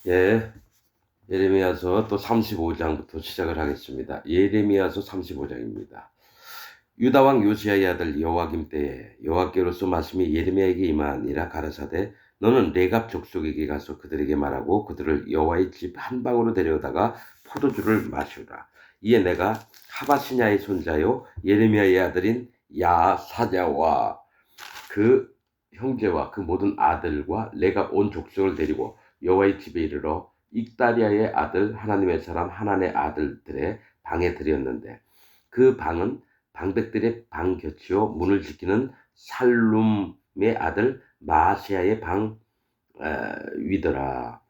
예, 예레미야서 또 35장부터 시작을 하겠습니다. 예레미야서 35장입니다. 유다 왕 요시야의 아들 여호와김 때에 여호와께로서 말씀이 예레미야에게 임하니라 가라사대 너는 레갑 족속에게 가서 그들에게 말하고 그들을 여호와의 집 한 방으로 데려다가 포도주를 마시라. 이에 내가 하바시냐의 손자요 예레미야의 아들인 야사냐와 그 형제와 그 모든 아들과 레갑 온 족속을 데리고 여호와의 집에 이르러 익다리아의 아들 하나님의 사람 하나님의 아들들의 방에 들였는데 그 방은 방백들의 방 곁이요 문을 지키는 살룸의 아들 마아시아의 방 위더라.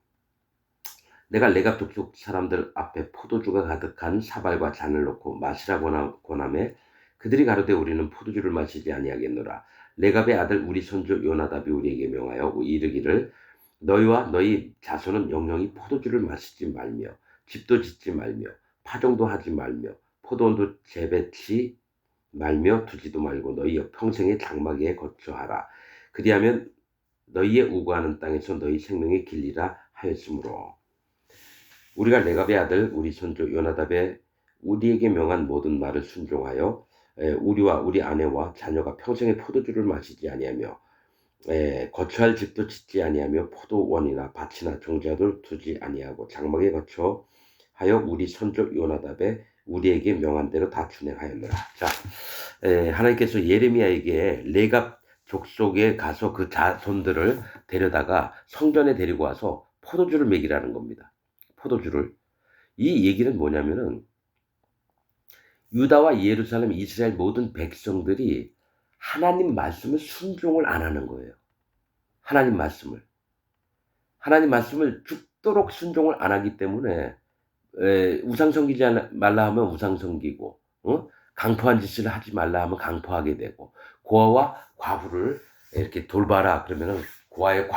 내가 레갑 족속 사람들 앞에 포도주가 가득한 사발과 잔을 놓고 마시라고 권하매 그들이 가로되 우리는 포도주를 마시지 아니하겠노라. 레갑의 아들 우리 손주 요나답이 우리에게 명하여 이르기를 너희와 너희 자손은 영영이 포도주를 마시지 말며 집도 짓지 말며 파종도 하지 말며 포도원도 재배치 말며 두지도 말고 너희 평생의 장막에 거처하라. 그리하면 너희의 우거하는 땅에서 너희 생명의 길리라 하였으므로 우리가 레갑의 아들 우리 손주 요나답의 우리에게 명한 모든 말을 순종하여 우리와 우리 아내와 자녀가 평생의 포도주를 마시지 아니하며 거처할 집도 짓지 아니하며 포도원이나 밭이나 종자도 두지 아니하고 장막에 거처하여 우리 손주 요나답의 우리에게 명한 대로 다 준행하였느라. 자, 하나님께서 예레미야에게 레갑 족속에 가서 그 자손들을 데려다가 성전에 데리고 와서 포도주를 먹이라는 겁니다. 포도주를. 이 얘기는 뭐냐면은 유다와 예루살렘, 이스라엘 모든 백성들이 하나님 말씀을 순종을 안 하는 거예요. 하나님 말씀을. 하나님 말씀을 죽도록 순종을 안 하기 때문에 우상 섬기지 말라 하면 우상 섬기고 강포한 짓을 하지 말라 하면 강포하게 되고 고아와 과부를 이렇게 돌봐라 그러면은 고아의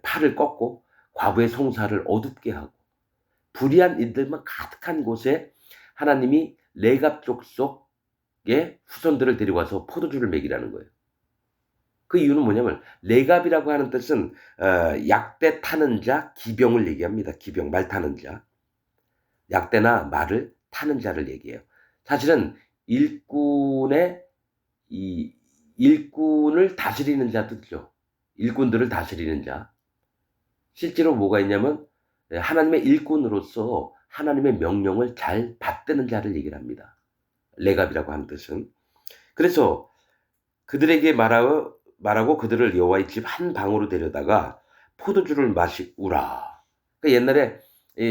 팔을 꺾고 과부의 송사를 어둡게 하고 불의한 일들만 가득한 곳에 하나님이 레갑 족속의 후손들을 데리고 와서 포도주를 먹이라는 거예요. 그 이유는 뭐냐면 레갑이라고 하는 뜻은 약대 타는 자, 기병을 얘기합니다. 기병, 말 타는 자. 약대나 말을 타는 자를 얘기해요. 사실은 일꾼을 다스리는 자들죠. 일꾼들을 다스리는 자. 실제로 뭐가 있냐면 하나님의 일꾼으로서 하나님의 명령을 잘 받드는 자를 얘기를 합니다. 레갑이라고 하는 뜻은. 그래서 그들에게 말하고 그들을 여호와의 집 한 방으로 데려다가 포도주를 마시우라. 그러니까 옛날에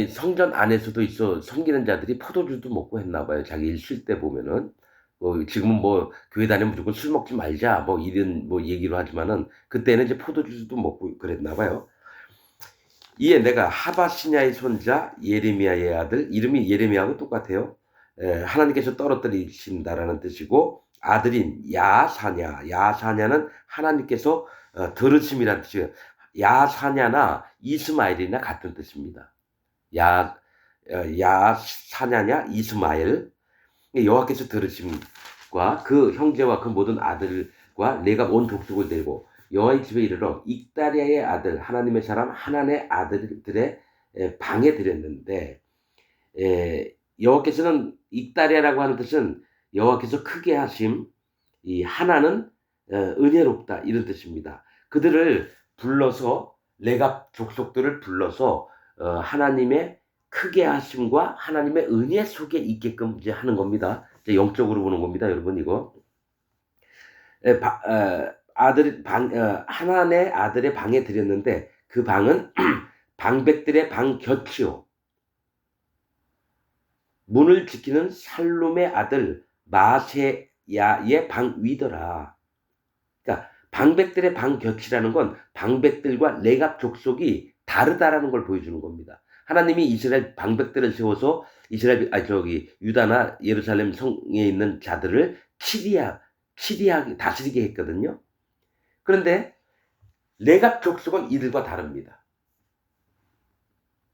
성전 안에서도 있어 섬기는 자들이 포도주도 먹고 했나 봐요. 자기 일 쉴 때 보면은 지금은 뭐 교회 다니면 무조건 술 먹지 말자 뭐 이런 뭐 얘기로 하지만은 그때는 이제 포도주도 먹고 그랬나 봐요. 이에 내가 하바시냐의 손자 예레미야의 아들 이름이 예레미야하고 똑같아요. 하나님께서 떨어뜨리신다라는 뜻이고 아들인 야사냐는 하나님께서 들으심이라는 뜻이에요. 야사냐나 이스마엘이나 같은 뜻입니다. 야사냐냐 이스마엘 여호와께서 들으심과 그 형제와 그 모든 아들과 내가 온 족속을 데리고 여호와의 집에 이르러 익다리아의 아들 하나님의 사람 하나님의 아들들의 방에 들였는데 여호와께서는 익다리아라고 하는 뜻은 여호와께서 크게 하심 이 하나는 은혜롭다 이런 뜻입니다. 그들을 불러서 레갑 족속들을 불러서 하나님의 크게 하심과 하나님의 은혜 속에 있게끔 이제 하는 겁니다. 이제 영적으로 보는 겁니다, 여러분 이거. 하나님의 아들의 방에 들였는데 그 방은 방백들의 방 곁이요. 문을 지키는 살룸의 아들 마세야의 방 위더라. 그러니까 방백들의 방 곁이라는 건 방백들과 레갑 족속이 다르다라는 걸 보여주는 겁니다. 하나님이 이스라엘 방백들을 세워서 유다나 예루살렘 성에 있는 자들을 치리하게 다스리게 했거든요. 그런데 레갑 족속은 이들과 다릅니다.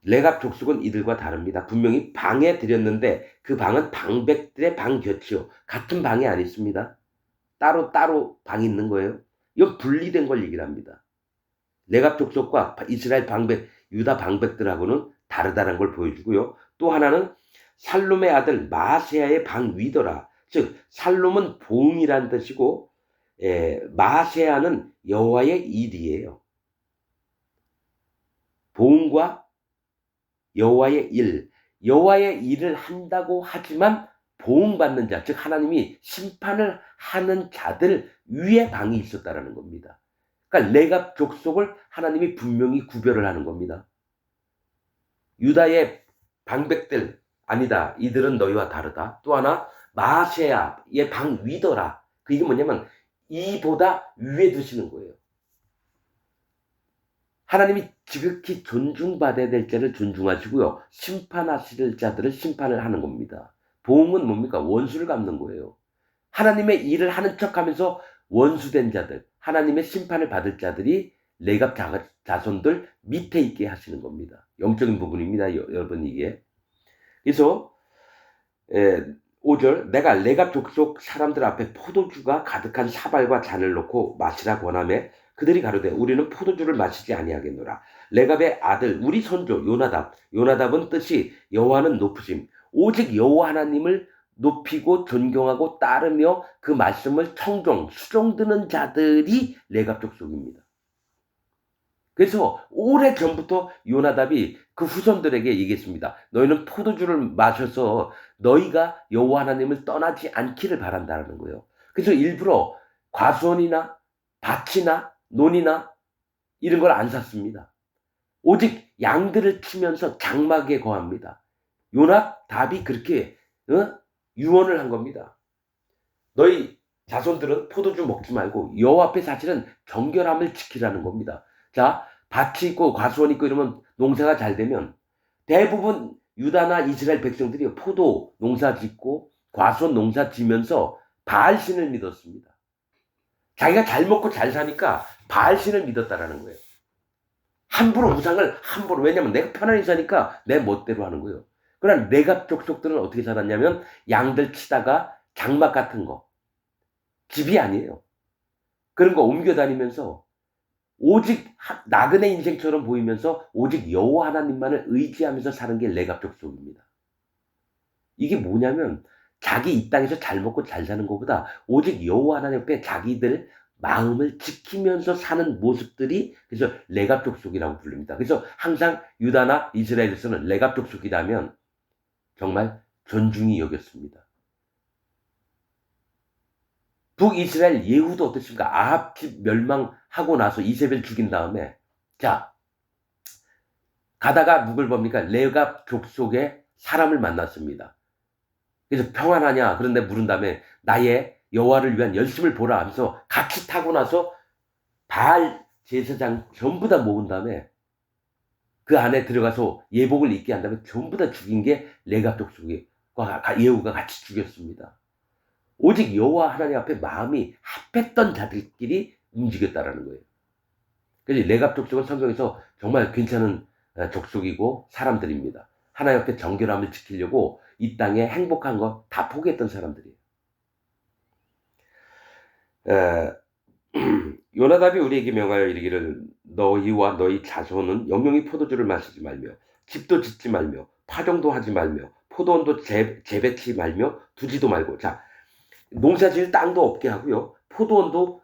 레갑 족속은 이들과 다릅니다. 분명히 방에 들였는데 그 방은 방백들의 방 곁이요. 같은 방이 아니 있습니다. 따로 방이 있는 거예요. 이건 분리된 걸 얘기를 합니다. 레갑 족속과 이스라엘 방백, 유다 방백들하고는 다르다는 걸 보여주고요. 또 하나는 살룸의 아들 마세야의 방위더라. 즉 살룸은 보응이라는 뜻이고 마세야는 여호와의 일이에요. 보응과 여호와의 일, 여호와의 일을 한다고 하지만 보응받는 자, 즉 하나님이 심판을 하는 자들 위에 방이 있었다라는 겁니다. 그러니까 레갑 족속을 하나님이 분명히 구별을 하는 겁니다. 유다의 방백들 아니다. 이들은 너희와 다르다. 또 하나 마세야의 방 위더라. 그게 뭐냐면 이보다 위에 두시는 거예요. 하나님이 지극히 존중받아야 될 자를 존중하시고요. 심판하실 자들을 심판을 하는 겁니다. 보응은 뭡니까? 원수를 갚는 거예요. 하나님의 일을 하는 척하면서 원수된 자들, 하나님의 심판을 받을 자들이 레갑 자손들 밑에 있게 하시는 겁니다. 영적인 부분입니다. 여러분 이게. 그래서 5절 내가 레갑 족속 사람들 앞에 포도주가 가득한 사발과 잔을 놓고 마시라 권하매 그들이 가로되 우리는 포도주를 마시지 아니하겠노라. 레갑의 아들 우리 선조 요나답은 뜻이 여호와는 높으심 오직 여호와 하나님을 높이고 존경하고 따르며 그 말씀을 수종드는 자들이 레갑 족속입니다. 그래서 오래전부터 요나답이 그 후손들에게 얘기했습니다. 너희는 포도주를 마셔서 너희가 여호와 하나님을 떠나지 않기를 바란다는 거예요. 그래서 일부러 과수원이나 밭이나 논이나 이런 걸 안 샀습니다. 오직 양들을 치면서 장막에 거합니다. 요나답이 그렇게 유언을 한 겁니다. 너희 자손들은 포도주 먹지 말고 여호와 앞에 사실은 정결함을 지키라는 겁니다. 자, 밭이 있고 과수원이 있고 이러면 농사가 잘 되면 대부분 유다나 이스라엘 백성들이 포도 농사 짓고 과수원 농사 지면서 바알신을 믿었습니다. 자기가 잘 먹고 잘 사니까 바알신을 믿었다라는 거예요. 함부로 우상을 왜냐면 내가 편안히 사니까 내 멋대로 하는 거예요. 그러나 레갑 족속들은 어떻게 살았냐면 양들 치다가 장막 같은 거 집이 아니에요. 그런 거 옮겨 다니면서 오직 나그네 인생처럼 보이면서 오직 여호와 하나님만을 의지하면서 사는 게 레갑 족속입니다. 이게 뭐냐면 자기 이 땅에서 잘 먹고 잘 사는 것보다 오직 여호와 하나님 앞에 자기들 마음을 지키면서 사는 모습들이 그래서 레갑 족속이라고 부릅니다. 그래서 항상 유다나 이스라엘에서는 레갑 족속이라면 정말 존중이 여겼습니다. 북이스라엘 예후도 어떻습니까? 아합 집 멸망하고 나서 이세벨 죽인 다음에 자 가다가 누굴 봅니까? 레갑 족속의 사람을 만났습니다. 그래서 평안하냐? 그런데 물은 다음에 나의 여호와를 위한 열심을 보라 하면서 같이 타고 나서 바알 제사장 전부 다 모은 다음에 그 안에 들어가서 예복을 입게 한 다음에 전부 다 죽인 게 레갑 족속이 예후가 같이 죽였습니다. 오직 여호와 하나님 앞에 마음이 합했던 자들끼리 움직였다라는 거예요. 그래서 레갑 족속은 성경에서 정말 괜찮은 족속이고 사람들입니다. 하나님 앞에 정결함을 지키려고 이 땅에 행복한 거 다 포기했던 사람들이에요. 요나답이 우리에게 명하여 이르기를 너희와 너희 자손은 영영이 포도주를 마시지 말며 집도 짓지 말며 파종도 하지 말며 포도원도 재배치 말며 두지도 말고 자 농사 지을 땅도 없게 하고요. 포도원도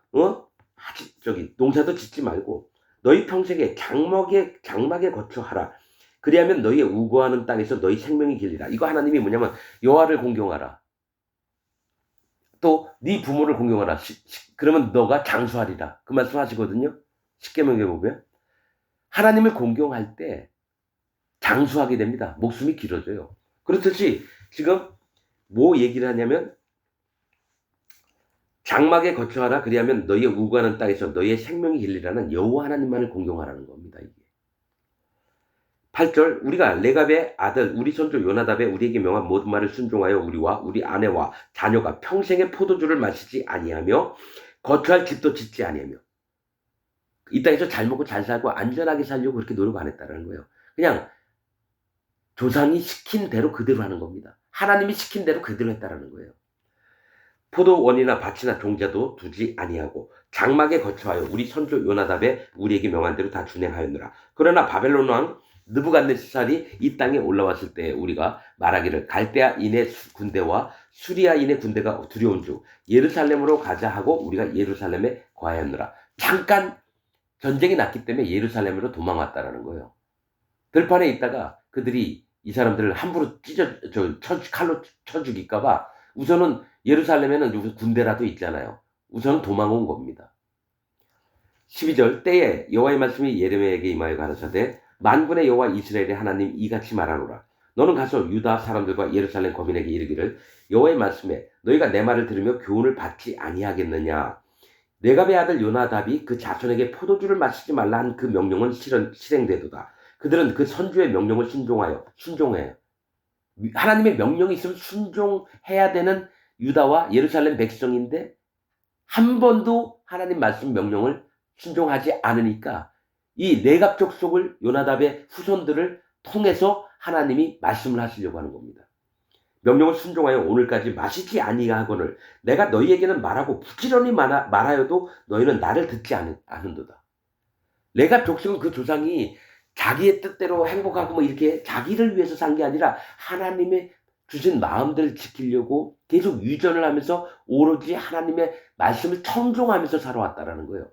농사도 짓지 말고 너희 평생에 장막에 거처 하라. 그리하면 너희의 우거하는 땅에서 너희 생명이 길리라. 이거 하나님이 뭐냐면 여호와를 공경하라. 또 네 부모를 공경하라. 그러면 너가 장수하리라. 그 말씀 하시거든요. 십계명에 보면 하나님을 공경할 때 장수하게 됩니다. 목숨이 길어져요. 그렇듯이 지금 뭐 얘기를 하냐면 장막에 거처하라. 그리하면 너희의 우거하는 땅에서 너희의 생명이 길리라는 여호와 하나님만을 공경하라는 겁니다. 이게. 8절 우리가 레갑의 아들 우리 선조 요나답의 우리에게 명한 모든 말을 순종하여 우리와 우리 아내와 자녀가 평생의 포도주를 마시지 아니하며 거처할 집도 짓지 아니하며 이 땅에서 잘 먹고 잘 살고 안전하게 살려고 그렇게 노력 안 했다는 거예요. 그냥 조상이 시킨 대로 그대로 하는 겁니다. 하나님이 시킨 대로 그대로 했다는 거예요. 포도원이나 밭이나 종자도 두지 아니하고 장막에 거처하여 우리 선조 요나답에 우리에게 명한 대로 다 준행하였느라. 그러나 바벨론 왕 느부갓네살이 이 땅에 올라왔을 때 우리가 말하기를 갈대아인의 군대와 수리아인의 군대가 두려운즉 예루살렘으로 가자 하고 우리가 예루살렘에 거하였느라. 잠깐 전쟁이 났기 때문에 예루살렘으로 도망왔다라는 거예요. 들판에 있다가 그들이 이 사람들을 함부로 칼로 쳐 죽일까봐 우선은 예루살렘에는 군대라도 있잖아요. 우선 도망온 겁니다. 12절 때에 여호와의 말씀이 예레미야에게 임하여 가라사대 만군의 여호와 이스라엘의 하나님 이같이 말하노라. 너는 가서 유다 사람들과 예루살렘 거민에게 이르기를 여호와의 말씀에 너희가 내 말을 들으며 교훈을 받지 아니하겠느냐. 레갑의 아들 요나답이 그 자손에게 포도주를 마시지 말라 한 그 명령은 실행되도다. 그들은 그 선주의 명령을 순종해요. 하나님의 명령이 있으면 순종해야 되는 유다와 예루살렘 백성인데 한 번도 하나님 말씀 명령을 순종하지 않으니까 이 레갑 족속을 요나답의 후손들을 통해서 하나님이 말씀을 하시려고 하는 겁니다. 명령을 순종하여 오늘까지 마시지 아니하거늘 내가 너희에게는 말하고 부지런히 말하여도 너희는 나를 듣지 않은도다. 레갑 족속은 그 조상이 자기의 뜻대로 행복하고 뭐 이렇게 자기를 위해서 산 게 아니라 하나님의 주신 마음들을 지키려고 계속 유전을 하면서 오로지 하나님의 말씀을 청종하면서 살아왔다라는 거예요.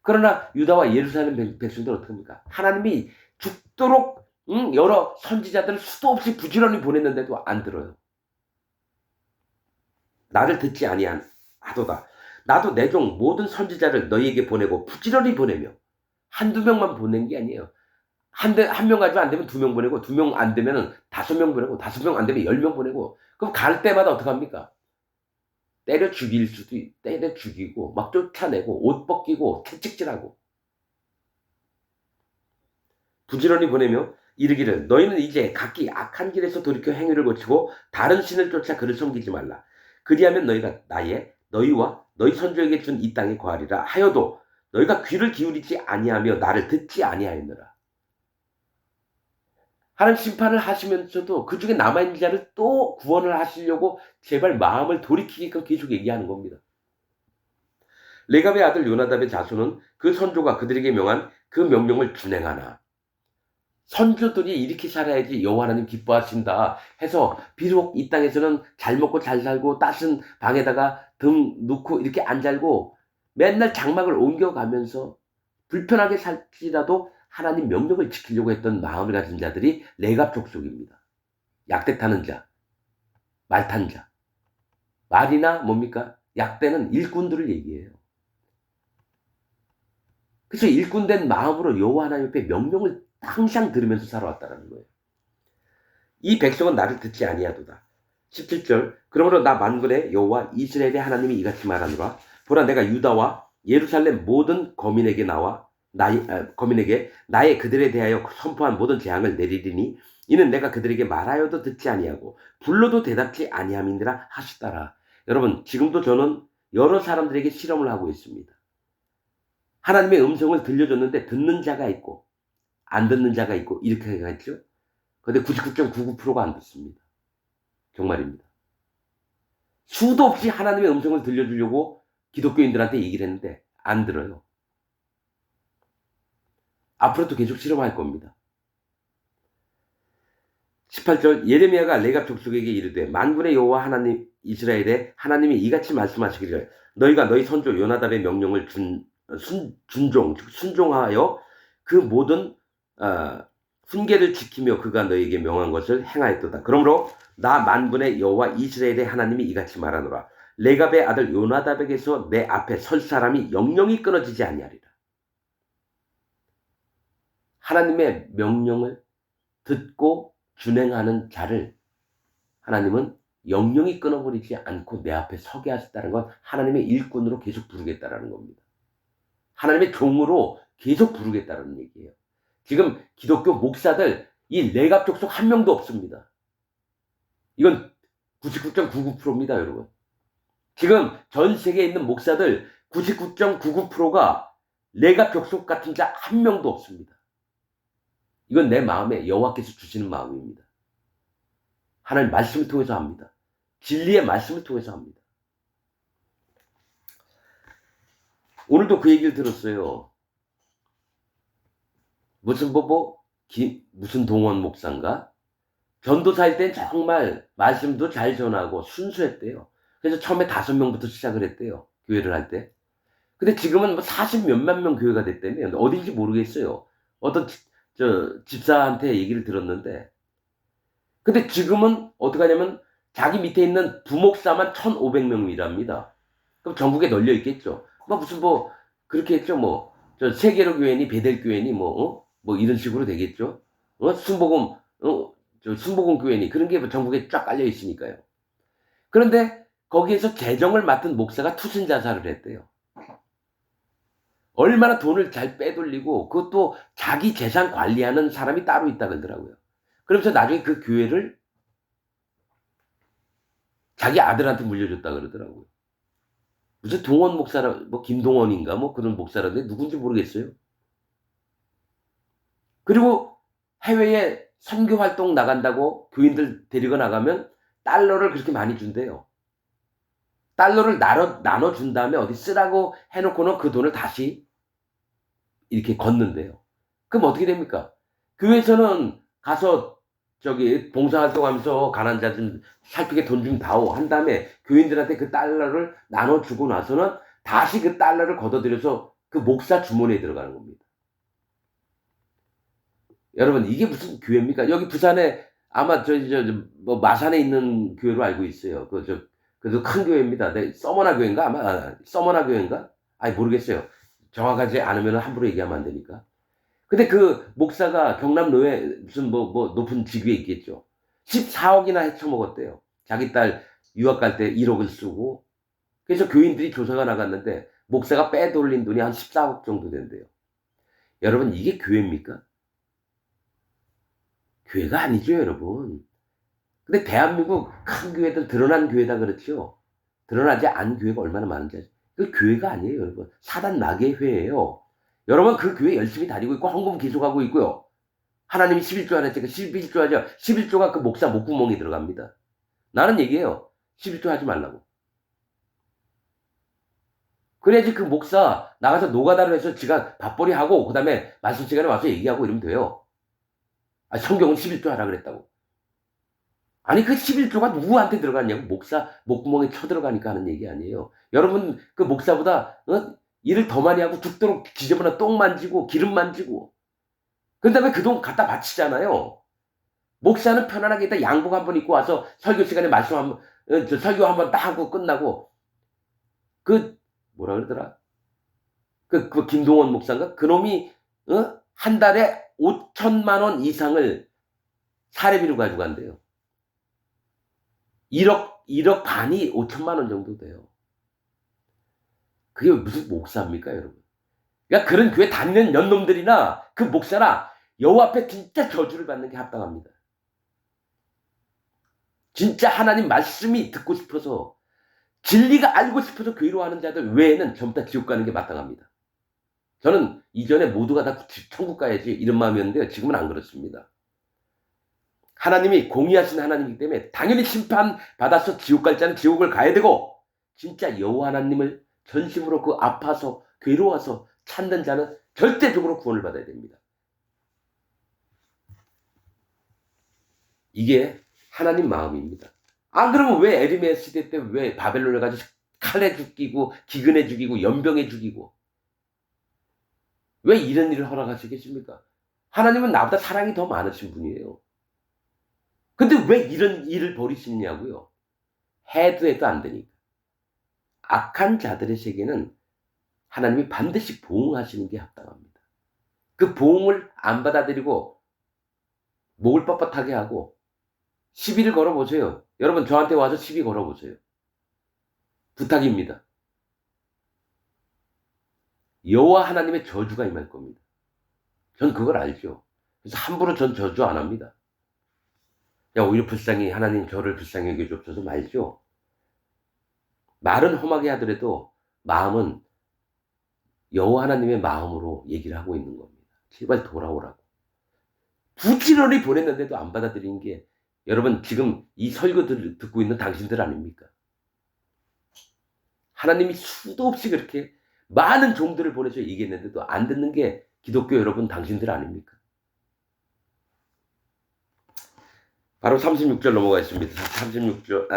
그러나 유다와 예루살렘 백성들은 어떻게 합니까? 하나님이 죽도록 여러 선지자들을 수도 없이 부지런히 보냈는데도 안 들어요. 나를 듣지 아니하도다. 나도 내 종 모든 선지자를 너희에게 보내고 부지런히 보내며 한두 명만 보낸 게 아니에요. 한 명 가지고 안 되면 2명 보내고 2명 안 되면 5명 보내고 5명 안 되면 10명 보내고 그럼 갈 때마다 어떡합니까? 때려 죽이고 막 쫓아내고 옷 벗기고 채찍질하고 부지런히 보내며 이르기를 너희는 이제 각기 악한 길에서 돌이켜 행위를 고치고 다른 신을 쫓아 그를 섬기지 말라. 그리하면 너희가 너희와 너희 선조에게 준 이 땅에 거하리라 하여도 너희가 귀를 기울이지 아니하며 나를 듣지 아니하였느라. 하나님 심판을 하시면서도 그 중에 남아있는 자를 또 구원을 하시려고 제발 마음을 돌이키게끔 계속 얘기하는 겁니다. 레갑의 아들 요나답의 자손은 그 선조가 그들에게 명한 그 명령을 준행하나. 선조들이 이렇게 살아야지 여호와 하나님 기뻐하신다 해서 비록 이 땅에서는 잘 먹고 잘 살고 따뜻한 방에다가 등 놓고 이렇게 안 살고 맨날 장막을 옮겨가면서 불편하게 살지라도 하나님 명령을 지키려고 했던 마음을 가진 자들이 레갑 족속입니다. 약대 타는 자, 말 탄 자. 말이나 뭡니까? 약대는 일꾼들을 얘기해요. 그래서 일꾼된 마음으로 여호와 하나님 앞에 명령을 항상 들으면서 살아왔다는 거예요. 이 백성은 나를 듣지 아니하도다. 17절 그러므로 나 만군의 여호와 이스라엘의 하나님이 이같이 말하노라. 보라 내가 유다와 예루살렘 모든 거민에게 나의 그들에 대하여 선포한 모든 재앙을 내리리니 이는 내가 그들에게 말하여도 듣지 아니하고 불러도 대답지 아니함이니라 하시더라. 여러분 지금도 저는 여러 사람들에게 실험을 하고 있습니다. 하나님의 음성을 들려줬는데 듣는 자가 있고 안 듣는 자가 있고 이렇게 해가지고 근데 99.99%가 안 듣습니다. 정말입니다. 수도 없이 하나님의 음성을 들려주려고 기독교인들한테 얘기를 했는데 안 들어요. 앞으로도 계속 실험할 겁니다. 18절 예레미야가 레갑 족속에게 이르되 만군의 여호와 하나님 이스라엘의 하나님이 이같이 말씀하시기를 너희가 너희 선조 요나답의 명령을 순종하여 그 모든 훈계를 지키며 그가 너희에게 명한 것을 행하였도다. 그러므로 나 만군의 여호와 이스라엘의 하나님이 이같이 말하노라. 레갑의 아들 요나답에게서 내 앞에 설 사람이 영영이 끊어지지 아니하리라. 하나님의 명령을 듣고 준행하는 자를 하나님은 영영이 끊어버리지 않고 내 앞에 서게 하셨다는 건 하나님의 일꾼으로 계속 부르겠다라는 겁니다. 하나님의 종으로 계속 부르겠다는 얘기예요. 지금 기독교 목사들 이 레갑 족속 한 명도 없습니다. 이건 99.99%입니다, 여러분. 지금 전 세계에 있는 목사들 99.99%가 레갑 족속 같은 자 한 명도 없습니다. 이건 내 마음에 여호와께서 주시는 마음입니다. 하나님 말씀을 통해서 합니다. 진리의 말씀을 통해서 합니다. 오늘도 그 얘기를 들었어요. 무슨 무슨 동원 목사인가? 전도사일 땐 정말 말씀도 잘 전하고 순수했대요. 그래서 처음에 5명부터 시작을 했대요. 교회를 할 때. 근데 지금은 뭐 40 몇만 명 교회가 됐다며. 어딘지 모르겠어요. 어떤 집사한테 얘기를 들었는데. 근데 지금은 어떻게 하냐면 자기 밑에 있는 부목사만 1,500명이랍니다. 그럼 전국에 널려 있겠죠. 무슨 그렇게 했죠. 세계로 교회니 베델 교회니 이런 식으로 되겠죠. 순복음 교회니 그런 게 전국에 쫙 깔려 있으니까요. 그런데 거기에서 재정을 맡은 목사가 투신 자살을 했대요. 얼마나 돈을 잘 빼돌리고 그것도 자기 재산 관리하는 사람이 따로 있다 그러더라고요. 그러면서 나중에 그 교회를 자기 아들한테 물려줬다 그러더라고요. 무슨 동원 목사라, 김동원인가 그런 목사라는데 누군지 모르겠어요. 그리고 해외에 선교 활동 나간다고 교인들 데리고 나가면 달러를 그렇게 많이 준대요. 달러를 나눠준 다음에 어디 쓰라고 해놓고는 그 돈을 다시 이렇게 걷는데요. 그럼 어떻게 됩니까? 교회에서는 가서 봉사활동하면서 가난한 자 좀 살피게 돈 좀 다오 한 다음에 교인들한테 그 달러를 나눠주고 나서는 다시 그 달러를 걷어들여서 그 목사 주머니에 들어가는 겁니다. 여러분 이게 무슨 교회입니까? 여기 부산에 아마 마산에 있는 교회로 알고 있어요. 그래도 큰 교회입니다. 서머나 교회인가? 아마 서머나 교회인가? 모르겠어요. 정확하지 않으면 함부로 얘기하면 안 되니까. 근데 그 목사가 경남노회 무슨 높은 직위에 있겠죠. 14억이나 헤쳐먹었대요. 자기 딸 유학 갈 때 1억을 쓰고. 그래서 교인들이 조사가 나갔는데 목사가 빼돌린 돈이 한 14억 정도 된대요. 여러분 이게 교회입니까? 교회가 아니죠, 여러분. 근데 대한민국 큰 교회들 드러난 교회다 그렇죠. 드러나지 않은 교회가 얼마나 많은지 아시죠? 그 교회가 아니에요, 여러분. 사단 마귀의 회예요. 여러분 그 교회 열심히 다니고 있고 헌금 계속하고 있고요. 하나님이 11조 하랬으니까 11조 하죠. 11조가 그 목사 목구멍에 들어갑니다. 나는 얘기해요. 11조 하지 말라고. 그래야지 그 목사 나가서 노가다를 해서 지가 밥벌이 하고 그 다음에 말씀 시간에 와서 얘기하고 이러면 돼요. 성경은 11조 하라 그랬다고. 아니 그 11조가 누구한테 들어갔냐고. 목사 목구멍에 쳐들어가니까 하는 얘기 아니에요. 여러분 그 목사보다 일을 더 많이 하고 죽도록 지저분한 똥 만지고 기름 만지고 그 다음에 그 돈 갖다 바치잖아요. 목사는 편안하게 일단 양복 한번 입고 와서 설교 시간에 설교 한번 딱 하고 끝나고 뭐라 그러더라? 그 김동원 목사인가? 그놈이 한 달에 5천만 원 이상을 사례비로 가지고 간대요. 1억 반이 5천만 원 정도 돼요. 그게 무슨 목사입니까, 여러분? 그러니까 그런 교회 다니는 연놈들이나 그 목사나 여호와 앞에 진짜 저주를 받는 게 합당합니다. 진짜 하나님 말씀이 듣고 싶어서 진리가 알고 싶어서 교회로 하는 자들 외에는 전부 다 지옥 가는 게 마땅합니다. 저는 이전에 모두가 다 천국 가야지 이런 마음이었는데요. 지금은 안 그렇습니다. 하나님이 공의하신 하나님이기 때문에 당연히 심판받아서 지옥 갈 자는 지옥을 가야 되고 진짜 여호와 하나님을 전심으로 아파서 괴로워서 찾는 자는 절대적으로 구원을 받아야 됩니다. 이게 하나님 마음입니다. 안 그러면 왜 에르미야 시대 때 왜 바벨론에 가서 칼에 죽이고 기근에 죽이고 연병에 죽이고 왜 이런 일을 허락하시겠습니까? 하나님은 나보다 사랑이 더 많으신 분이에요. 근데 왜 이런 일을 벌이시냐고요? 해도 안 되니까. 악한 자들의 세계는 하나님이 반드시 보응하시는 게 합당합니다. 그 보응을 안 받아들이고 목을 뻣뻣하게 하고 시비를 걸어보세요. 여러분 저한테 와서 시비 걸어보세요. 부탁입니다. 여호와 하나님의 저주가 임할 겁니다. 전 그걸 알죠. 그래서 함부로 전 저주 안 합니다. 오히려 불쌍히 하나님 저를 불쌍히 여겨주옵소서 말죠. 말은 험하게 하더라도 마음은 여호와 하나님의 마음으로 얘기를 하고 있는 겁니다. 제발 돌아오라고. 부지런히 보냈는데도 안 받아들이는 게 여러분 지금 이 설교들을 듣고 있는 당신들 아닙니까? 하나님이 수도 없이 그렇게 많은 종들을 보내서 얘기했는데도 안 듣는 게 기독교 여러분 당신들 아닙니까? 바로 36절 넘어가겠습니다.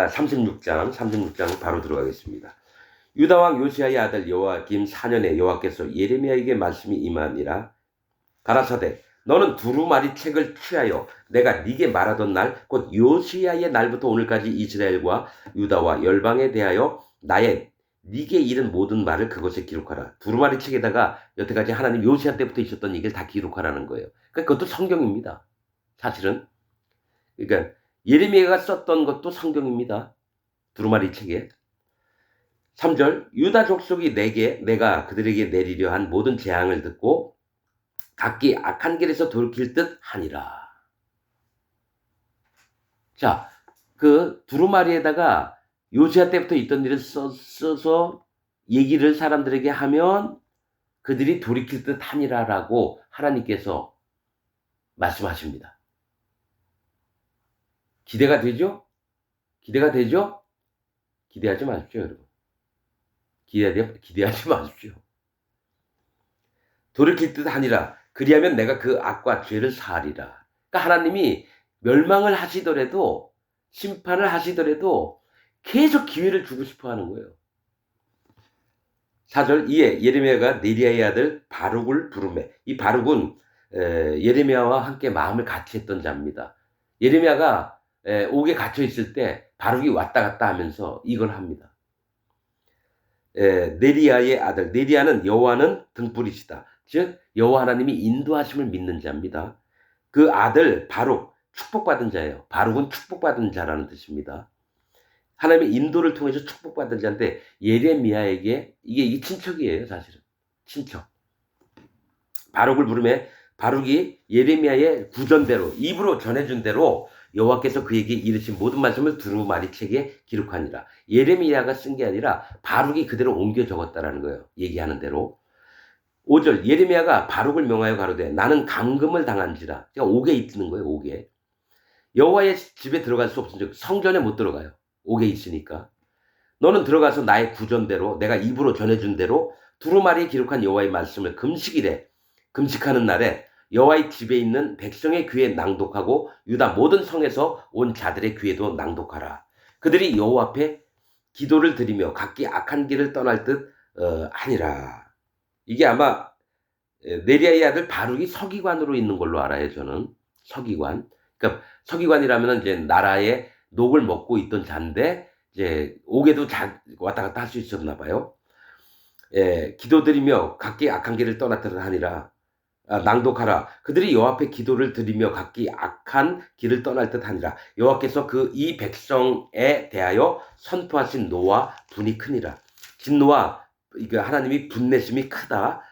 36장 바로 들어가겠습니다. 유다 왕 요시야의 아들 여호와김 4년에 여호와께서 예레미야에게 말씀이 임하니라. 가라사대 너는 두루마리 책을 취하여 내가 네게 말하던 날 곧 요시야의 날부터 오늘까지 이스라엘과 유다와 열방에 대하여 나의 네게 이른 모든 말을 그것에 기록하라. 두루마리 책에다가 여태까지 하나님 요시야 때부터 있었던 얘기를 다 기록하라는 거예요. 그러니까 그것도 성경입니다. 사실은. 그러니까 예레미야가 썼던 것도 성경입니다. 두루마리 책에. 3절 유다 족속이 내가 그들에게 내리려 한 모든 재앙을 듣고 각기 악한 길에서 돌이킬 듯 하니라. 자, 그 두루마리에다가 요시야 때부터 있던 일을 써서 얘기를 사람들에게 하면 그들이 돌이킬 듯 하니라라고 하나님께서 말씀하십니다. 기대가 되죠? 기대가 되죠? 기대하지 마십시오, 여러분. 기대하지 마십시오. 돌이킬 듯 하니라. 그리하면 내가 그 악과 죄를 사하리라. 그러니까 하나님이 멸망을 하시더라도 심판을 하시더라도 계속 기회를 주고 싶어 하는 거예요. 4절 이에 예레미야가 네리야의 아들 바룩을 부르매. 이 바룩은 예레미야와 함께 마음을 같이 했던 자입니다. 예레미야가 옥에 갇혀 있을 때 바룩이 왔다 갔다 하면서 이걸 합니다. 네리야의 아들. 네리야는 여호와는 등불이시다. 즉 여호와 하나님이 인도하심을 믿는 자입니다. 그 아들 바룩 축복받은 자예요. 바룩은 축복받은 자라는 뜻입니다. 하나님의 인도를 통해서 축복받은 자인데 예레미야에게 이게 친척이에요. 사실은 친척. 바룩을 부르매 바룩이 예레미야의 구전대로 입으로 전해준 대로 여호와께서 그에게 이르신 모든 말씀을 두루마리 책에 기록하니라. 예레미야가 쓴 게 아니라 바룩이 그대로 옮겨 적었다라는 거예요. 얘기하는 대로. 5절 예레미야가 바룩을 명하여 가로되 나는 감금을 당한지라. 그러니까 옥에 있는 거예요. 옥에. 여호와의 집에 들어갈 수 없은즉 성전에 못 들어가요. 옥에 있으니까. 너는 들어가서 나의 구전대로 내가 입으로 전해준 대로 두루마리에 기록한 여호와의 말씀을 금식일에 금식하는 날에 여호와의 집에 있는 백성의 귀에 낭독하고 유다 모든 성에서 온 자들의 귀에도 낭독하라. 그들이 여호와 앞에 기도를 드리며 각기 악한 길을 떠날 듯 하니라. 이게 아마 네리야의 아들 바룩이 서기관으로 있는 걸로 알아요. 저는 서기관. 그러니까 서기관이라면 이제 나라의 녹을 먹고 있던 자인데 이제 옥에도 왔다 갔다 할 수 있었나 봐요. 기도드리며 각기 악한 길을 떠났다 하니라. 낭독하라. 그들이 여호와 앞에 기도를 드리며 각기 악한 길을 떠날 듯 하니라. 여호와께서 이 백성에 대하여 선포하신 노와 분이 크니라. 진노와 하나님이 분내심이 크다.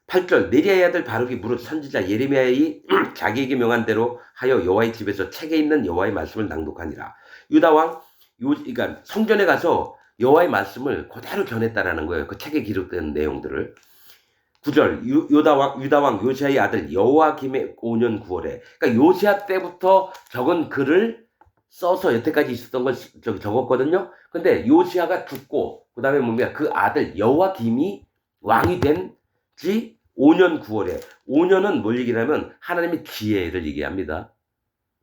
8절 네리야의 아들 바룩이 무릇 선지자 예레미야의 자기에게 명한 대로 하여 여호와의 집에서 책에 있는 여호와의 말씀을 낭독하니라. 유다 왕 그러니까 성전에 가서 여호와의 말씀을 그대로 전했다라는 거예요. 그 책에 기록된 내용들을. 9절 유다 왕 요시야의 아들 여호와김의 5년 9월에 그러니까 요시야 때부터 적은 글을 써서 여태까지 있었던 걸 적었거든요. 근데 요시야가 죽고 그다음에 뭡니까? 그 아들 여호와김이 왕이 된 지 5년 9월에 5년은 뭘 얘기하면 하나님의 지혜를 얘기합니다.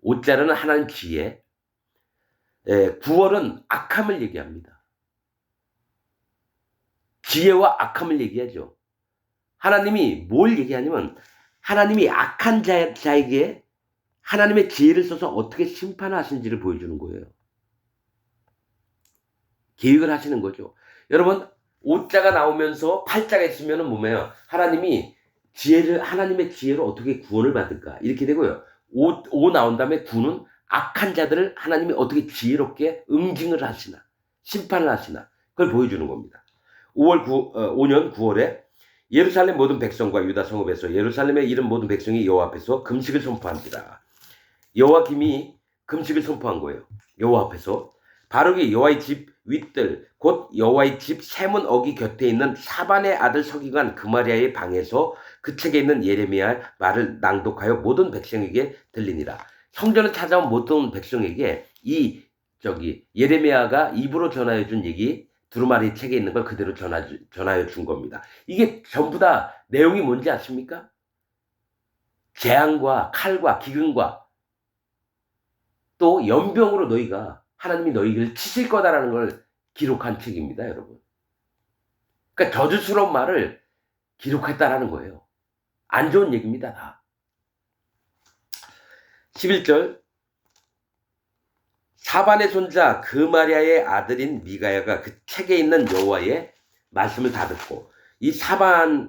5자는 하나님 지혜. 9월은 악함을 얘기합니다. 지혜와 악함을 얘기하죠. 하나님이 뭘 얘기하냐면 하나님이 악한 자에게 하나님의 지혜를 써서 어떻게 심판하시는지를 보여주는 거예요. 계획을 하시는 거죠. 여러분 5자가 나오면서 8자가 있으면 뭐예요? 하나님의 지혜로 어떻게 구원을 받을까? 이렇게 되고요. 5 나온 다음에 9는 악한 자들을 하나님이 어떻게 지혜롭게 응징을 하시나, 심판을 하시나, 그걸 보여주는 겁니다. 5년 9월에 예루살렘 모든 백성과 유다 성읍에서 예루살렘에 이른 모든 백성이 여호와 앞에서 금식을 선포한지라. 여호와김이 금식을 선포한 거예요. 여호와 앞에서. 바룩이 여호와의 집 윗들 곧 여호와의 집 세문 어기 곁에 있는 사반의 아들 서기관 그마리아의 방에서 그 책에 있는 예레미야 말을 낭독하여 모든 백성에게 들리니라. 성전을 찾아온 모든 백성에게 예레미야가 입으로 전하여 준 얘기 두루마리 책에 있는 걸 그대로 전하여 준 겁니다. 이게 전부 다 내용이 뭔지 아십니까? 재앙과 칼과 기근과 또 연병으로 너희가 하나님이 너희를 치실 거다라는 걸 기록한 책입니다, 여러분. 그러니까 저주스러운 말을 기록했다라는 거예요. 안 좋은 얘기입니다, 다. 11절 사반의 손자 그마리아의 아들인 미가야가 그 책에 있는 여호와의 말씀을 다 듣고 이 사반의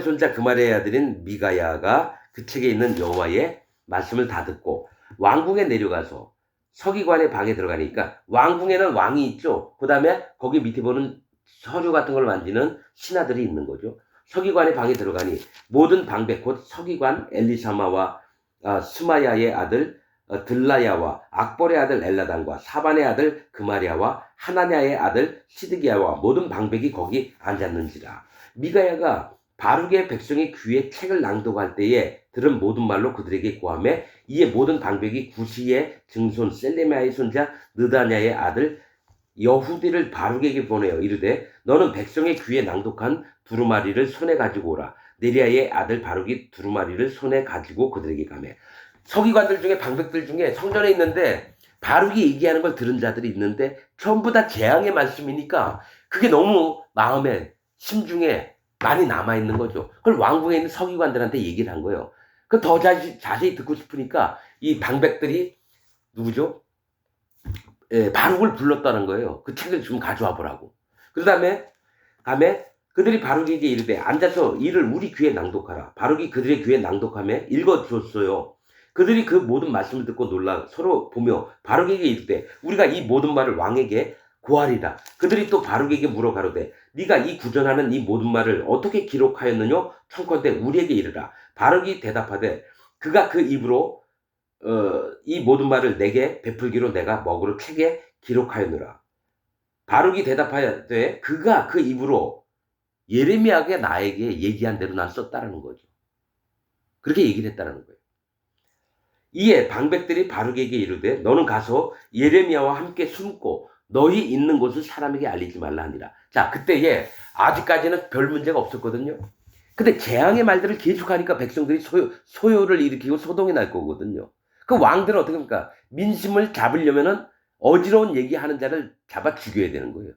손자 그마리아의 아들인 미가야가 그 책에 있는 여호와의 말씀을 다 듣고 왕궁에 내려가서 서기관의 방에 들어가니까 왕궁에는 왕이 있죠. 그 다음에 거기 밑에 보는 서류 같은 걸 만지는 신하들이 있는 거죠. 서기관의 방에 들어가니 모든 방백 곧 서기관 엘리사마와 스마야의 아들 들라야와 악볼의 아들 엘라단과 사반의 아들 그마리아와 하나냐의 아들 시드기야와 모든 방백이 거기 앉았는지라. 미가야가 바룩의 백성의 귀에 책을 낭독할 때에 들은 모든 말로 그들에게 고하매 이에 모든 방백이 구시의 증손 셀레미야의 손자 느다냐의 아들 여후디를 바룩에게 보내어 이르되 너는 백성의 귀에 낭독한 두루마리를 손에 가지고 오라. 네리야의 아들 바룩이 두루마리를 손에 가지고 그들에게 가매. 서기관들 중에 방백들 중에 성전에 있는데 바룩이 얘기하는 걸 들은 자들이 있는데 전부 다 재앙의 말씀이니까 그게 너무 마음에 심중에 많이 남아있는 거죠. 그걸 왕궁에 있는 서기관들한테 얘기를 한 거예요. 그 더 자세히 듣고 싶으니까 이 방백들이 누구죠? 바룩을 불렀다는 거예요. 그 책을 좀 가져와 보라고. 그 다음에 그들이 바룩에게 이르되 앉아서 이를 우리 귀에 낭독하라. 바룩이 그들의 귀에 낭독하며 읽어주었어요. 그들이 그 모든 말씀을 듣고 놀라 서로 보며 바룩에게 이르되 우리가 이 모든 말을 왕에게 고하리라. 그들이 또 바룩에게 물어 가로되 네가 이 구전하는 이 모든 말을 어떻게 기록하였느냐? 청컨대 우리에게 이르라. 바룩이 대답하되 그가 그 입으로 이 모든 말을 내게 베풀기로 내가 먹으로 책에 기록하였느라. 바룩이 대답하되 그가 그 입으로 예레미야가 나에게 얘기한 대로 난 썼다라는 거죠. 그렇게 얘기를 했다라는 거예요. 이에 방백들이 바룩에게 이르되 너는 가서 예레미야와 함께 숨고 너희 있는 곳을 사람에게 알리지 말라 하니라. 자, 그때에 아직까지는 별 문제가 없었거든요. 근데 재앙의 말들을 계속하니까 백성들이 소요를 일으키고 소동이 날 거거든요. 그 왕들은 어떻게 합니까? 민심을 잡으려면은 어지러운 얘기하는 자를 잡아 죽여야 되는 거예요.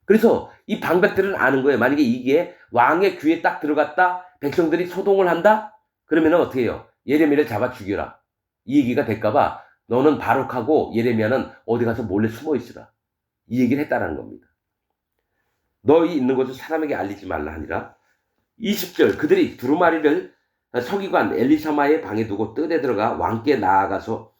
그래서 이 방백들은 아는 거예요. 만약에 이게 왕의 귀에 딱 들어갔다, 백성들이 소동을 한다? 그러면은 어떻게 해요? 예레미야를 잡아 죽여라. 이 얘기가 될까봐 너는 바룩하고 예레미야는 어디 가서 몰래 숨어 있으라. 이 얘기를 했다라는 겁니다. 너희 있는 것을 사람에게 알리지 말라 하니라. 20절 그들이 두루마리를 서기관 엘리사마의 방에 두고 뜰에 들어가 왕께 나아가서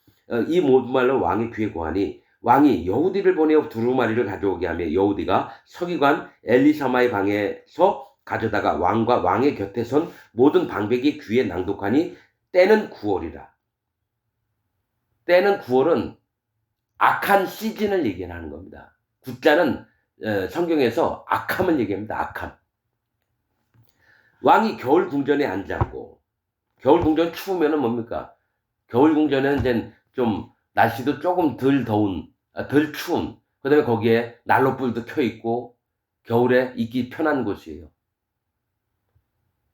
이 모든 말로 왕의 귀에 고하니 왕이 여우디를 보내어 두루마리를 가져오게 하며 여우디가 서기관 엘리사마의 방에서 가져다가 왕과 왕의 곁에 선 모든 방백이 귀에 낭독하니 때는 9월이라. 때는 9월은 악한 시즌을 얘기하는 겁니다. 구자는 성경에서 악함을 얘기합니다. 악함. 왕이 겨울 궁전에 앉았고 겨울 궁전 추우면은 뭡니까? 겨울 궁전에는 이제 좀 날씨도 조금 덜 더운, 덜 추운. 그다음에 거기에 난로불도 켜 있고 겨울에 있기 편한 곳이에요.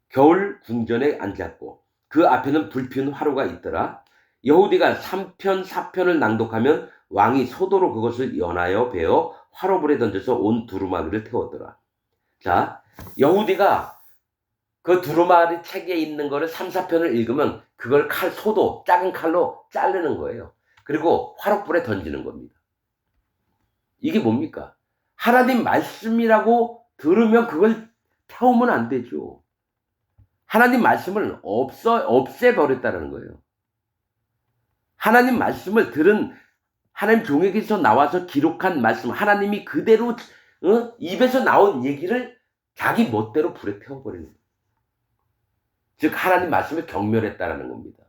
겨울 궁전에 앉았고 그 앞에는 불피운 화로가 있더라. 여후디가 3편 4편을 낭독하면 왕이 소도로 그것을 연하여 베어 화로불에 던져서 온 두루마리를 태웠더라. 자, 여후디가 그 두루마리 책에 있는 거를 3, 4편을 읽으면 그걸 소도, 작은 칼로 자르는 거예요. 그리고 화롯불에 던지는 겁니다. 이게 뭡니까? 하나님 말씀이라고 들으면 그걸 태우면 안 되죠. 하나님 말씀을 없애버렸다는 거예요. 하나님 말씀을 들은 하나님 종에게서 나와서 기록한 말씀, 하나님이 그대로 입에서 나온 얘기를 자기 멋대로 불에 태워버리는 거예요. 즉 하나님 말씀을 경멸했다라는 겁니다.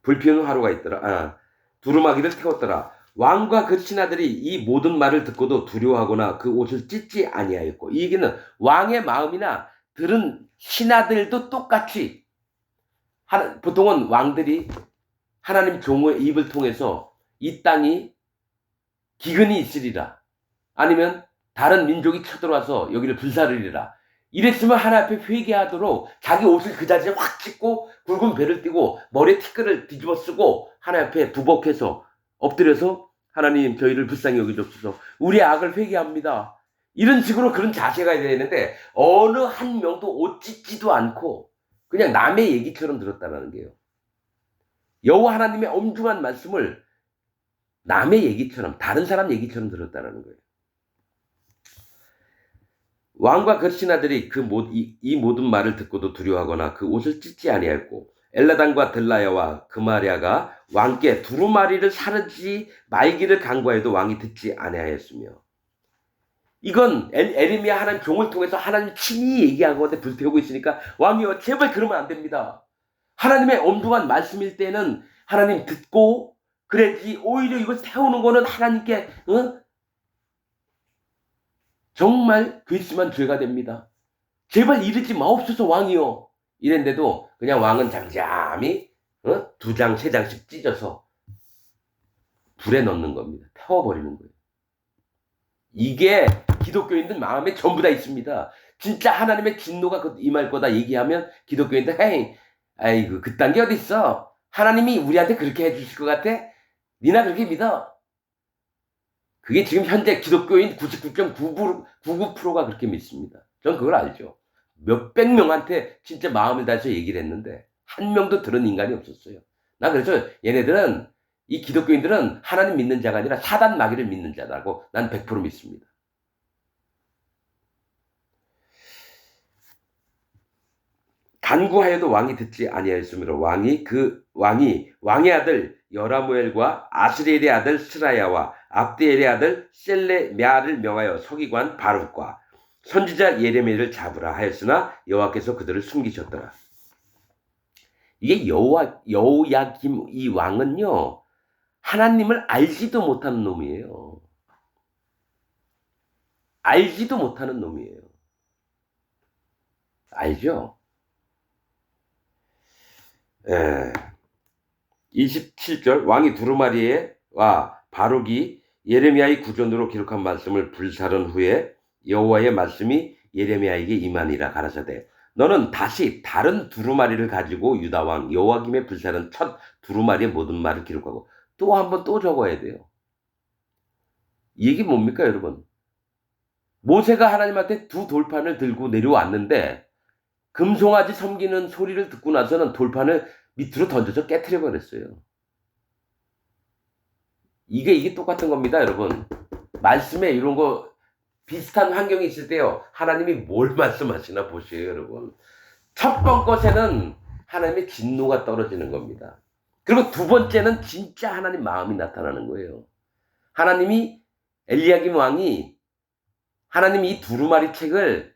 불피우는 화로가 있더라. 두루마기를 태웠더라. 왕과 그 신하들이 이 모든 말을 듣고도 두려워하거나 그 옷을 찢지 아니하였고, 이 얘기는 왕의 마음이나 들은 신하들도 똑같이 보통은 왕들이 하나님 종의 입을 통해서 이 땅이 기근이 있으리라. 아니면 다른 민족이 쳐들어와서 여기를 불사르리라. 이랬으면 하나님 앞에 회개하도록 자기 옷을 그 자리에 확 찢고 굵은 배를 띠고 머리에 티끌을 뒤집어 쓰고 하나님 앞에 부복해서 엎드려서 하나님 저희를 불쌍히 여기옵소서. 우리의 악을 회개합니다. 이런 식으로 그런 자세가 되는데 어느 한 명도 옷 찢지도 않고 그냥 남의 얘기처럼 들었다는 게요. 여호와 하나님의 엄중한 말씀을 남의 얘기처럼 다른 사람 얘기처럼 들었다는 거예요. 왕과 그 신하들이 이 모든 말을 듣고도 두려워하거나 그 옷을 찢지 아니하였고 엘라단과 들라야와 그마랴가 왕께 두루마리를 사르지 말기를 간구하여도 왕이 듣지 아니하였으며 이건 에레미야 하나님 종을 통해서 하나님 친히 얘기하고 불태우고 있으니까 왕이여 제발 그러면 안 됩니다. 하나님의 엄중한 말씀일 때는 하나님 듣고 그래야지 오히려 이걸 태우는 거는 하나님께 정말 괘씸한 죄가 됩니다. 제발 이러지 마옵소서 왕이요. 이랬는데도 그냥 왕은 잠잠히 2장 3장씩 찢어서 불에 넣는 겁니다. 태워버리는 거예요. 이게 기독교인들 마음에 전부 다 있습니다. 진짜 하나님의 진노가 임할 거다 얘기하면 기독교인들 헤이 아이고 그딴 게 어딨어. 하나님이 우리한테 그렇게 해주실 것 같아? 니나 그렇게 믿어. 그게 지금 현재 기독교인 99.99%가 그렇게 믿습니다. 전 그걸 알죠. 몇백 명한테 진짜 마음을 다해서 얘기를 했는데 한 명도 들은 인간이 없었어요. 나 그래서 얘네들은 이 기독교인들은 하나님 믿는 자가 아니라 사단 마귀를 믿는 자라고 난 100% 믿습니다. 간구하여도 왕이 듣지 아니하였으므로 왕의 아들 여라무엘과 아스리엘의 아들 스라야와 압디엘의 아들 셀레미아를 명하여 서기관 바룩과 선지자 예레미야를 잡으라 하였으나 여호와께서 그들을 숨기셨더라. 이게 여호야김 이 왕은요 하나님을 알지도 못하는 놈이에요. 알지도 못하는 놈이에요. 알죠? 27절 왕이 두루마리와 바룩이 예레미야의 구전으로 기록한 말씀을 불사른 후에 여호와의 말씀이 예레미야에게 임하니라 가라사대 너는 다시 다른 두루마리를 가지고 유다왕 여호야김의 불사른 첫 두루마리의 모든 말을 기록하고 또 한 번 또 적어야 돼요. 이게 뭡니까 여러분? 모세가 하나님한테 2 돌판을 들고 내려왔는데 금송아지 섬기는 소리를 듣고 나서는 돌판을 밑으로 던져서 깨트려 버렸어요. 이게 똑같은 겁니다, 여러분. 말씀에 이런 거 비슷한 환경이 있을 때요. 하나님이 뭘 말씀하시나 보세요, 여러분. 첫 번째는 하나님의 진노가 떨어지는 겁니다. 그리고 두 번째는 진짜 하나님 마음이 나타나는 거예요. 하나님이 엘리야김 왕이 하나님이 이 두루마리 책을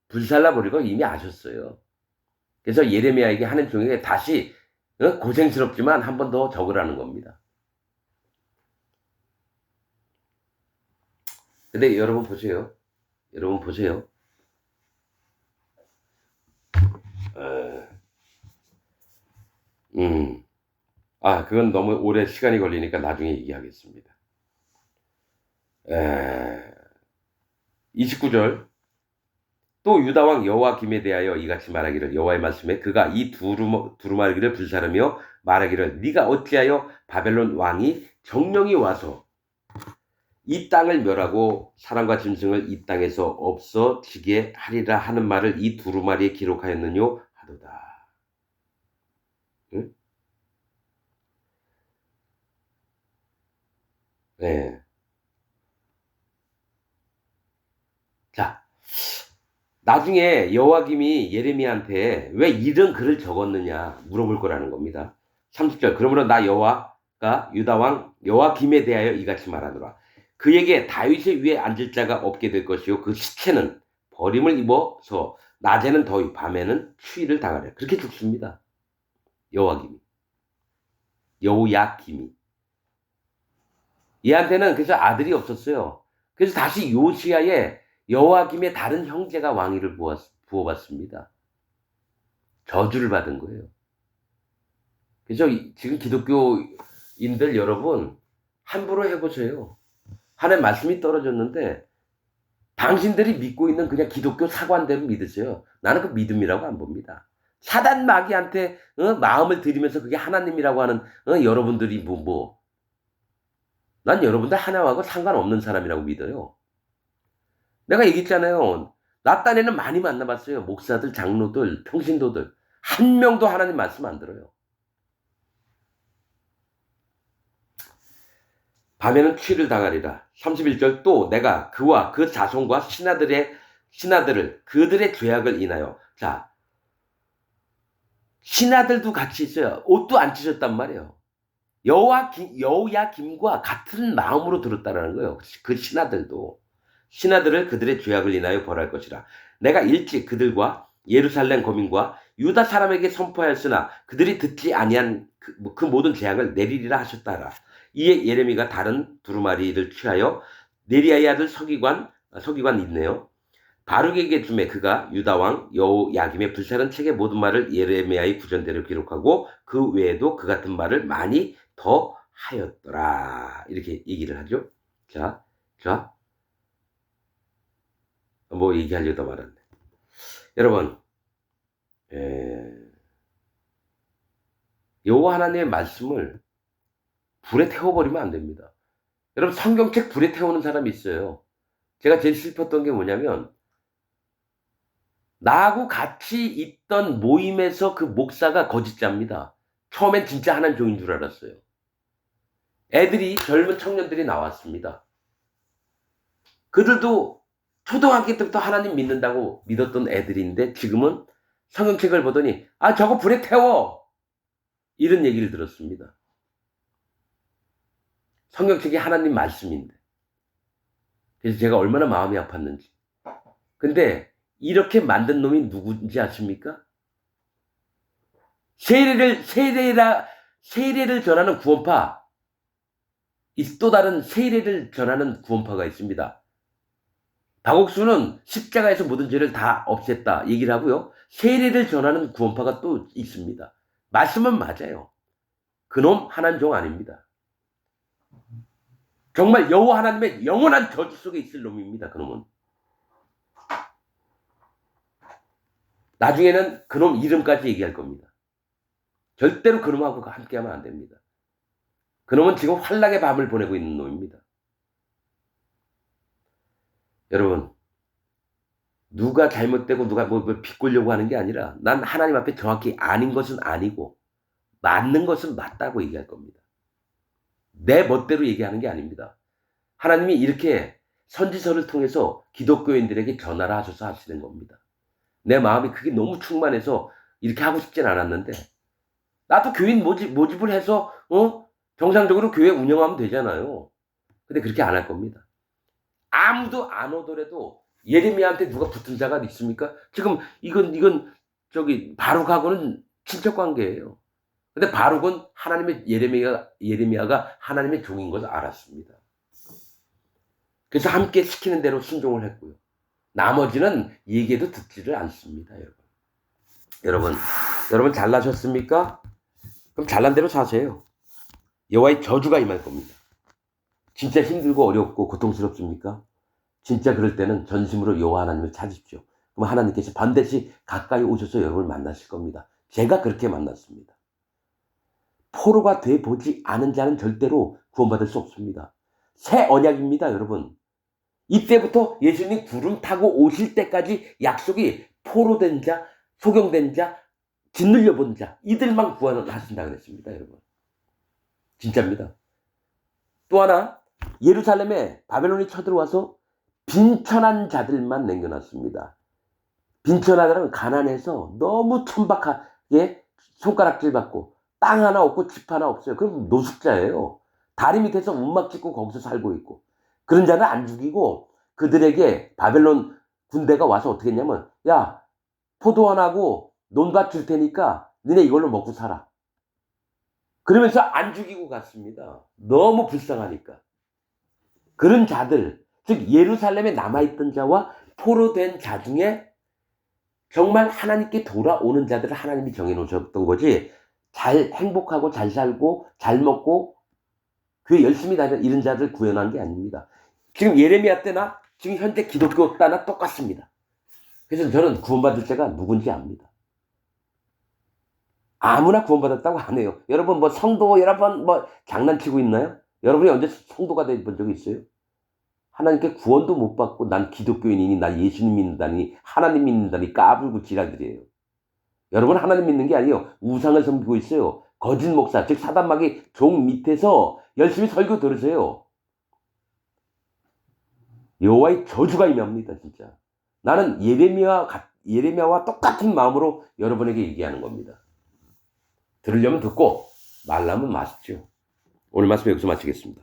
불살라버리고 이미 아셨어요. 그래서 예레미야에게 하나님 종에게 다시 고생스럽지만 한 번 더 적으라는 겁니다. 근데 여러분 보세요. 그건 너무 오래 시간이 걸리니까 나중에 얘기하겠습니다. 29절 또 유다왕 여호야김에 대하여 이같이 말하기를 여호와의 말씀에 그가 이 두루마리를 불사르며 말하기를 네가 어찌하여 바벨론 왕이 정령이 와서 이 땅을 멸하고 사람과 짐승을 이 땅에서 없어지게 하리라 하는 말을 이 두루마리에 기록하였느뇨 하도다. 응? 네. 자, 나중에 여호야김이 예레미야한테 왜 이런 글을 적었느냐 물어볼 거라는 겁니다. 30절 그러므로 나 여호와가 유다왕 여호야김에 대하여 이같이 말하노라. 그에게 다윗의 위에 앉을 자가 없게 될 것이요 그 시체는 버림을 입어서 낮에는 더위 밤에는 추위를 당하리라. 그렇게 죽습니다. 여호야김이 얘한테는 그래서 아들이 없었어요. 그래서 다시 요시야의 여호야김의 다른 형제가 왕위를 부어봤습니다. 저주를 받은 거예요. 그래서 지금 기독교인들 여러분 함부로 해보세요. 하나님 말씀이 떨어졌는데 당신들이 믿고 있는 그냥 기독교 사관대로 믿으세요. 나는 그 믿음이라고 안 봅니다. 사단 마귀한테 마음을 들이면서 그게 하나님이라고 하는 여러분들이 난 여러분들 하나님하고 상관없는 사람이라고 믿어요. 내가 얘기했잖아요. 나 딴에는 많이 만나봤어요. 목사들, 장로들, 평신도들. 한 명도 하나님 말씀 안 들어요. 밤에는 취를 당하리라. 31절 또 내가 그와 그 자손과 신하들을 그들의 죄악을 인하여. 자, 신하들도 같이 있어요. 옷도 안 찢었단 말이에요. 여호야김과 같은 마음으로 들었다라는 거예요. 그 신하들을 그들의 죄악을 인하여 벌할 것이라. 내가 일찍 그들과 예루살렘 거민과 유다 사람에게 선포하였으나 그들이 듣지 아니한 그 모든 재앙을 내리리라 하셨다라. 이에 예레미가 다른 두루마리를 취하여 네리야의 아들 서기관 있네요. 바룩에게 주매 그가 유다왕 여호야김의 불사른 책의 모든 말을 예레미야의 구전대로 기록하고 그 외에도 그 같은 말을 많이 더 하였더라. 이렇게 얘기를 하죠. 자, 뭐 얘기하려다 말았네. 여러분, 여호와 하나님의 말씀을 불에 태워버리면 안 됩니다. 여러분, 성경책 불에 태우는 사람이 있어요. 제가 제일 슬펐던 게 뭐냐면 나하고 같이 있던 모임에서 그 목사가 거짓자입니다. 처음엔 진짜 하나님 종인 줄 알았어요. 젊은 청년들이 나왔습니다. 그들도 초등학교 때부터 하나님 믿는다고 믿었던 애들인데 지금은 성경책을 보더니 저거 불에 태워! 이런 얘기를 들었습니다. 성경책이 하나님 말씀인데. 그래서 제가 얼마나 마음이 아팠는지. 근데 이렇게 만든 놈이 누군지 아십니까? 세례를 전하는 구원파. 또 다른 세례를 전하는 구원파가 있습니다. 박옥수는 십자가에서 모든 죄를 다 없앴다 얘기를 하고요. 세례를 전하는 구원파가 또 있습니다. 말씀은 맞아요. 그놈 하나님 종 아닙니다. 정말 여호와 하나님의 영원한 저주 속에 있을 놈입니다. 그놈은. 나중에는 그놈 이름까지 얘기할 겁니다. 절대로 그놈하고 함께하면 안 됩니다. 그놈은 지금 환락의 밤을 보내고 있는 놈입니다. 여러분, 누가 잘못되고 누가 뭐 비꼬려고 하는 게 아니라 난 하나님 앞에 정확히 아닌 것은 아니고 맞는 것은 맞다고 얘기할 겁니다. 내 멋대로 얘기하는 게 아닙니다. 하나님이 이렇게 선지서를 통해서 기독교인들에게 전하라 하셔서 하시는 겁니다. 내 마음이 그게 너무 충만해서 이렇게 하고 싶진 않았는데 나도 교인 모집을 해서 정상적으로 교회 운영하면 되잖아요. 근데 그렇게 안 할 겁니다. 아무도 안 오더라도 예레미야한테 누가 붙은 자가 있습니까? 지금 이건 바룩하고는 친척 관계예요. 근데 바룩은 예레미야가 하나님의 종인 것을 알았습니다. 그래서 함께 시키는 대로 순종을 했고요. 나머지는 얘기해도 듣지를 않습니다, 여러분. 여러분 잘나셨습니까? 그럼 잘난 대로 사세요. 여호와의 저주가 임할 겁니다. 진짜 힘들고 어렵고 고통스럽습니까? 진짜 그럴 때는 전심으로 여호와 하나님을 찾으십시오. 그럼 하나님께서 반드시 가까이 오셔서 여러분을 만나실 겁니다. 제가 그렇게 만났습니다. 포로가 돼 보지 않은 자는 절대로 구원받을 수 없습니다. 새 언약입니다, 여러분. 이때부터 예수님 구름 타고 오실 때까지 약속이 포로된 자, 소경된 자, 짓눌려 본 자, 이들만 구원을 하신다 그랬습니다, 여러분. 진짜입니다. 또 하나, 예루살렘에 바벨론이 쳐들어와서 빈천한 자들만 남겨놨습니다. 빈천하다는 가난해서 너무 천박하게 손가락질 받고 땅 하나 없고 집 하나 없어요. 그럼 노숙자예요. 다리 밑에서 움막 짓고 거기서 살고 있고. 그런 자는 안 죽이고 그들에게 바벨론 군대가 와서 어떻게 했냐면 야, 포도원하고 논밭 줄 테니까 너네 이걸로 먹고 살아. 그러면서 안 죽이고 갔습니다. 너무 불쌍하니까. 그런 자들, 즉 예루살렘에 남아있던 자와 포로된 자 중에 정말 하나님께 돌아오는 자들을 하나님이 정해놓으셨던 거지 잘 행복하고 잘 살고 잘 먹고 교회 열심히 이런 자들 구현한 게 아닙니다. 지금 예레미야 때나 지금 현재 기독교 때나 똑같습니다. 그래서 저는 구원받을 자가 누군지 압니다. 아무나 구원받았다고 안 해요. 여러분 뭐 성도 여러분 뭐 장난치고 있나요? 여러분이 언제 성도가 돼 본 적이 있어요? 하나님께 구원도 못 받고 난 기독교인이니 난 예수님 믿는다니 하나님 믿는다니 까불고 지랄들이에요. 여러분 하나님 믿는 게 아니에요. 우상을 섬기고 있어요. 거짓 목사 즉 사단마귀 종 밑에서 열심히 설교 들으세요. 여호와의 저주가 임합니다. 진짜. 나는 예레미야와 똑같은 마음으로 여러분에게 얘기하는 겁니다. 들으려면 듣고 말라면 마십시오. 오늘 말씀 여기서 마치겠습니다.